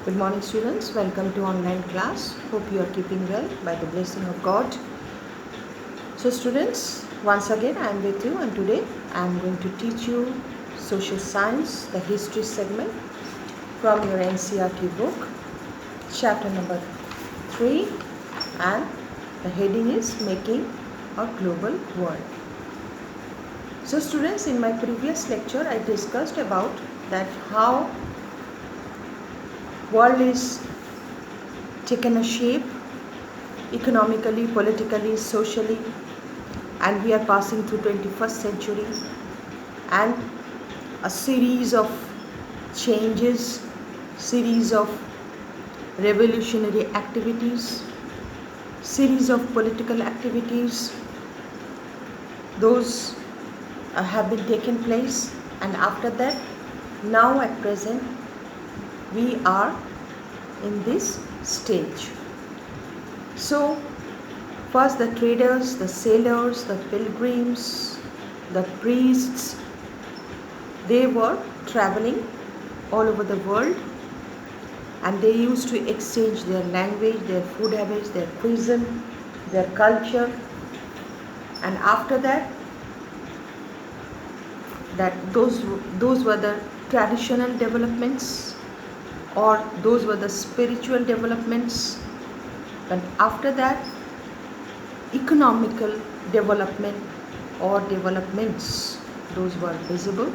Good morning, students. Welcome to online class. Hope you are keeping well by the blessing of God. So, students, once again I am with you, and today I am going to teach you social science, the history segment from your NCERT book, chapter number 3, and the heading is Making a Global World. So, students, in my previous lecture I discussed about that how world is taken a shape economically, politically, socially, and we are passing through 21st century, and a series of changes, series of revolutionary activities, series of political activities, those have been taken place, and after that, now at present we are in this stage. So first the traders, the sailors, the pilgrims, the priests, they were traveling all over the world, and they used to exchange their language, their food habits, their cuisine, their culture, and after that, those were the traditional developments, or those were the spiritual developments. And after that, economical development or developments, those were visible.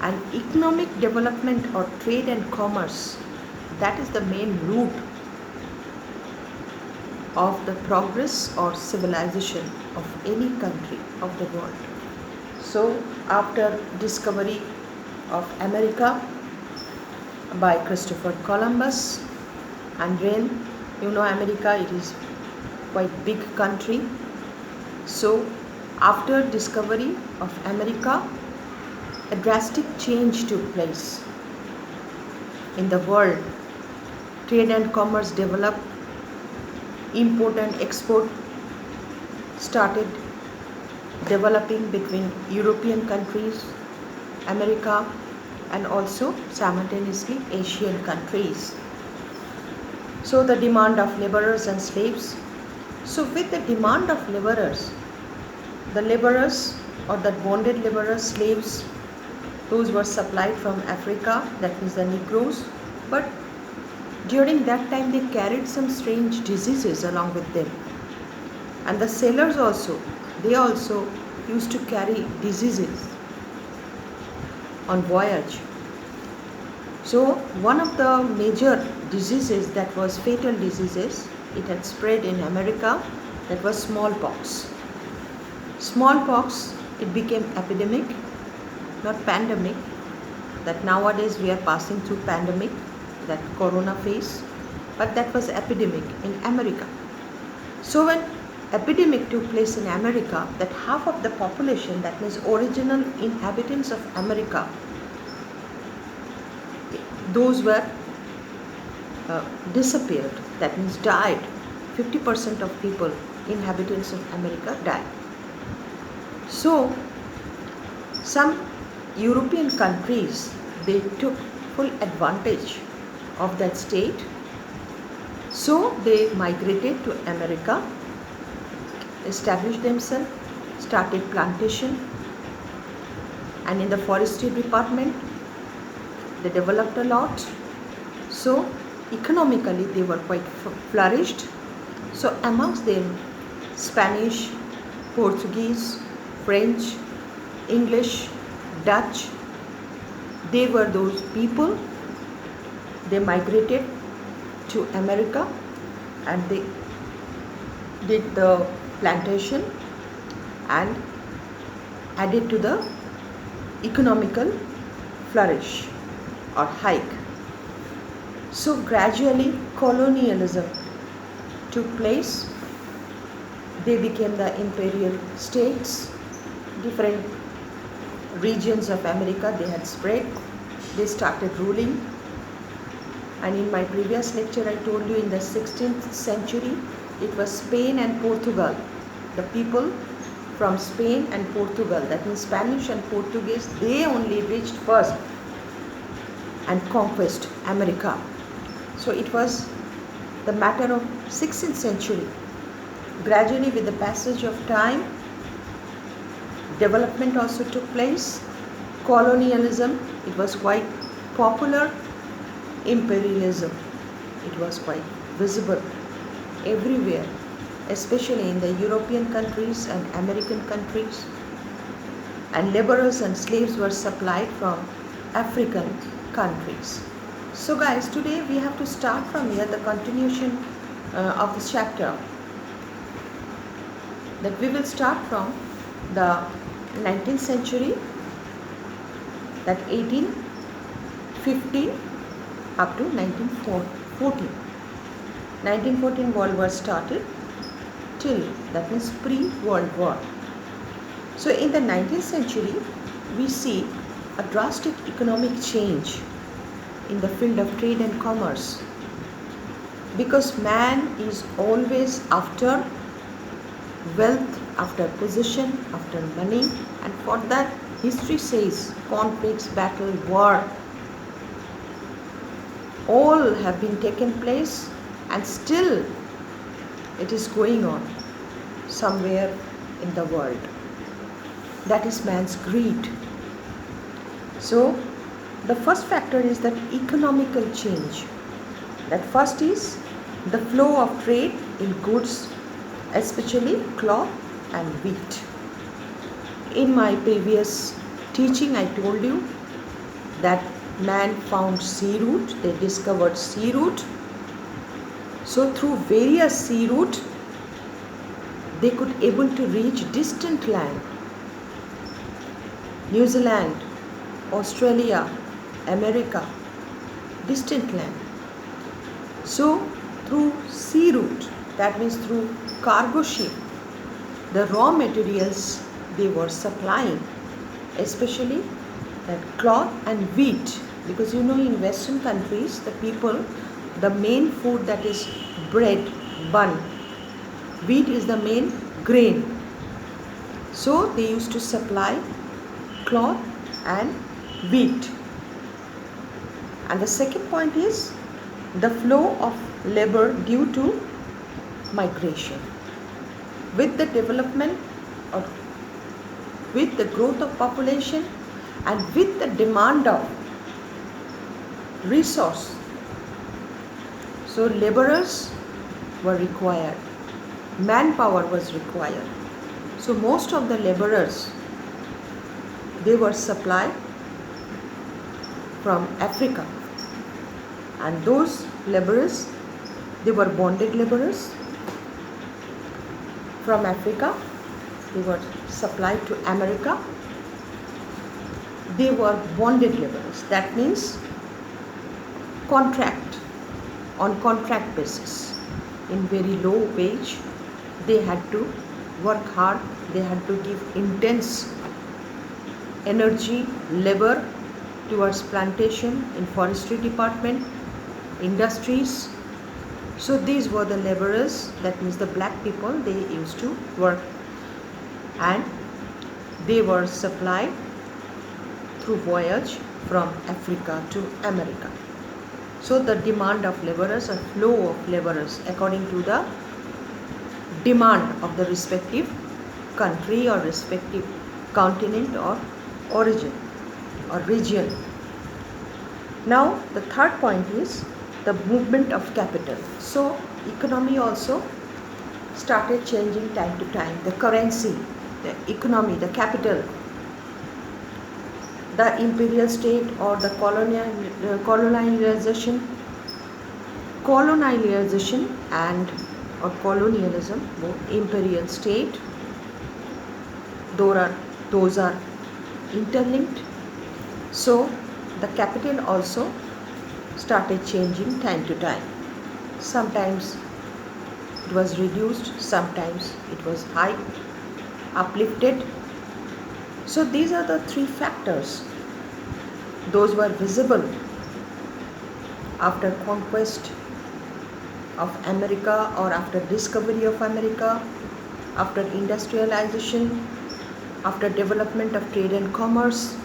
And economic development or trade and commerce, that is the main root of the progress or civilization of any country of the world. So after discovery of America by Christopher Columbus, and then you know America, it is quite big country. So after discovery of America, a drastic change took place in the world. Trade and commerce developed, import and export started developing between European countries, America, and also simultaneously Asian countries. So the demand of laborers and slaves. So with the demand of laborers, the laborers or the bonded laborers, slaves, those were supplied from Africa, that means the Negroes, but during that time they carried some strange diseases along with them. And the sailors also, they also used to carry diseases on voyage. So one of the major diseases that was fatal diseases, it had spread in America, that was smallpox. Smallpox, it became epidemic, not pandemic, that nowadays we are passing through pandemic, that corona phase, but that was epidemic in America. So when epidemic took place in America, that half of the population, that means original inhabitants of America, those were disappeared, that means died. 50% of people, inhabitants of America, died. So some European countries, they took full advantage of that state. So they migrated to America, established themselves, started plantation, and in the forestry department they developed a lot. So economically they were quite flourished. So amongst them, Spanish, Portuguese, French, English, Dutch, they were those people. They migrated to America and they did the plantation and added to the economical flourish or hike. So gradually colonialism took place. They became the imperial states. Different regions of America, they had spread. They started ruling. And in my previous lecture I told you, in the 16th century it was Spain and Portugal. The people from Spain and Portugal, that means Spanish and Portuguese, they only reached first and conquered America. So it was the matter of 16th century. Gradually, with the passage of time, development also took place. Colonialism, it was quite popular. Imperialism, it was quite visible everywhere, especially in the European countries and American countries. And laborers and slaves were supplied from African countries. So guys, today we have to start from here, the continuation of this chapter. That we will start from the 19th century, that 1815 up to 1914. 1914 World War started till, that means pre-World War. So in the 19th century, we see a drastic economic change in the field of trade and commerce, because man is always after wealth, after position, after money, and for that history says conflicts, battle, war, all have been taken place, and still it is going on somewhere in the world. That is man's greed. So the first factor is that economical change. That first is the flow of trade in goods, especially cloth and wheat. In my previous teaching, I told you that man found sea route, they discovered sea route. So through various sea route, they could able to reach distant land. New Zealand, Australia, America, distant land. So through sea route, that means through cargo ship, the raw materials they were supplying, especially that cloth and wheat, because in Western countries, the people, the main food, that is bread, bun. Wheat is the main grain. So they used to supply cloth and wheat. And the second point is the flow of labor due to migration. With the development or with the growth of population and with the demand of resource, so laborers were required, manpower was required. So most of the laborers, they were supplied from Africa, and those laborers, they were bonded laborers from Africa. They were supplied to America. They were bonded laborers. That means on contract basis, in very low wage. They had to work hard. They had to give intense energy, labor towards plantation, in forestry department, industries. So these were the laborers, that means the black people, they used to work, and they were supplied through voyage from Africa to America. So the demand of laborers or flow of laborers according to the demand of the respective country or respective continent or origin or region. Now the third point is the movement of capital. So economy also started changing time to time. The currency, the economy, the capital, the imperial state or the colonialization and or colonialism, both imperial state, those are interlinked. So the capital also started changing time to time. Sometimes it was reduced, sometimes it was high, uplifted. So these are the three factors. Those were visible after conquest of America or after discovery of America, after industrialization, after development of trade and commerce.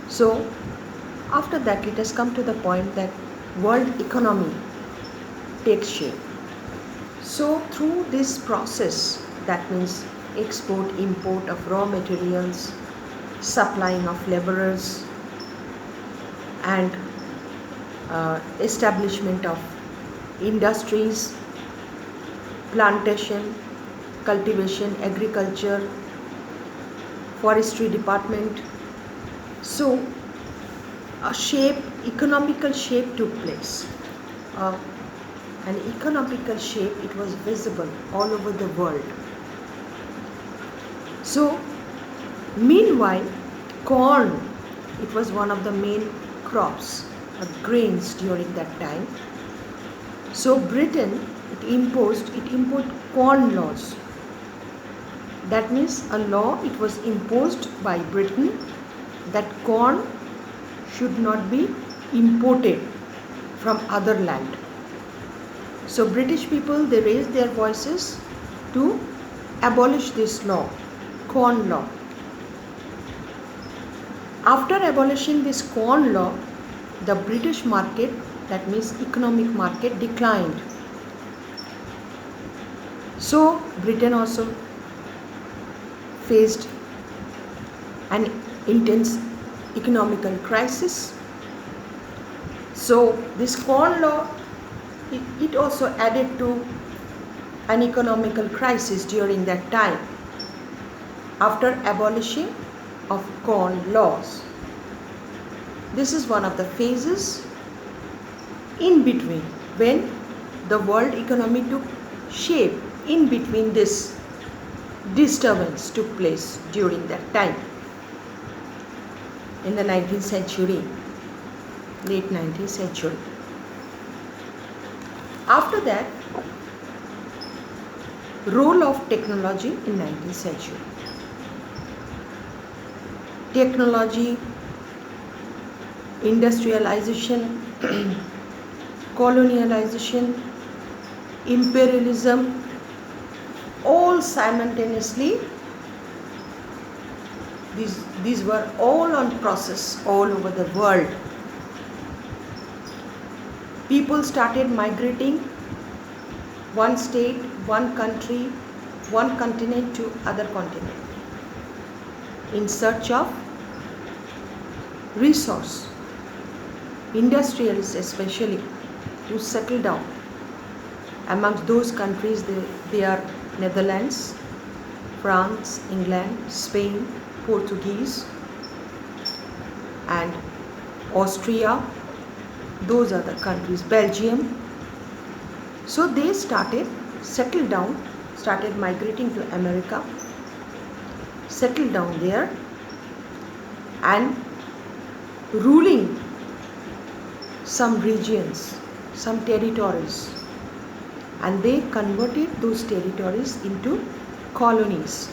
So after that, it has come to the point that world economy takes shape. So through this process, that means export, import of raw materials, supplying of laborers, and establishment of industries, plantation, cultivation, agriculture, forestry department. So a shape, economical shape took place. An economical shape, it was visible all over the world. So meanwhile, corn, it was one of the main crops, grains during that time. So Britain, it imposed corn laws. That means a law, it was imposed by Britain that corn should not be imported from other land. So British people, they raised their voices to abolish this law, corn law. After abolishing this corn law, the British market, that means economic market, declined. So Britain also faced an intense economical crisis. So this corn law, it also added to an economical crisis during that time after abolishing of corn laws. This is one of the phases in between when the world economy took shape. In between, this disturbance took place during that time in the 19th century, late 19th century. After that, role of technology in 19th century. Technology, industrialization, colonialization, imperialism, all simultaneously, these were all on process all over the world. People started migrating one state, one country, one continent to other continent in search of resource. Industrialists especially, who settle down. Amongst those countries, they are Netherlands, France, England, Spain, Portuguese, and Austria. Those are the countries, Belgium. So they settled down, started migrating to America, settled down there, and ruling some regions, some territories, and they converted those territories into colonies.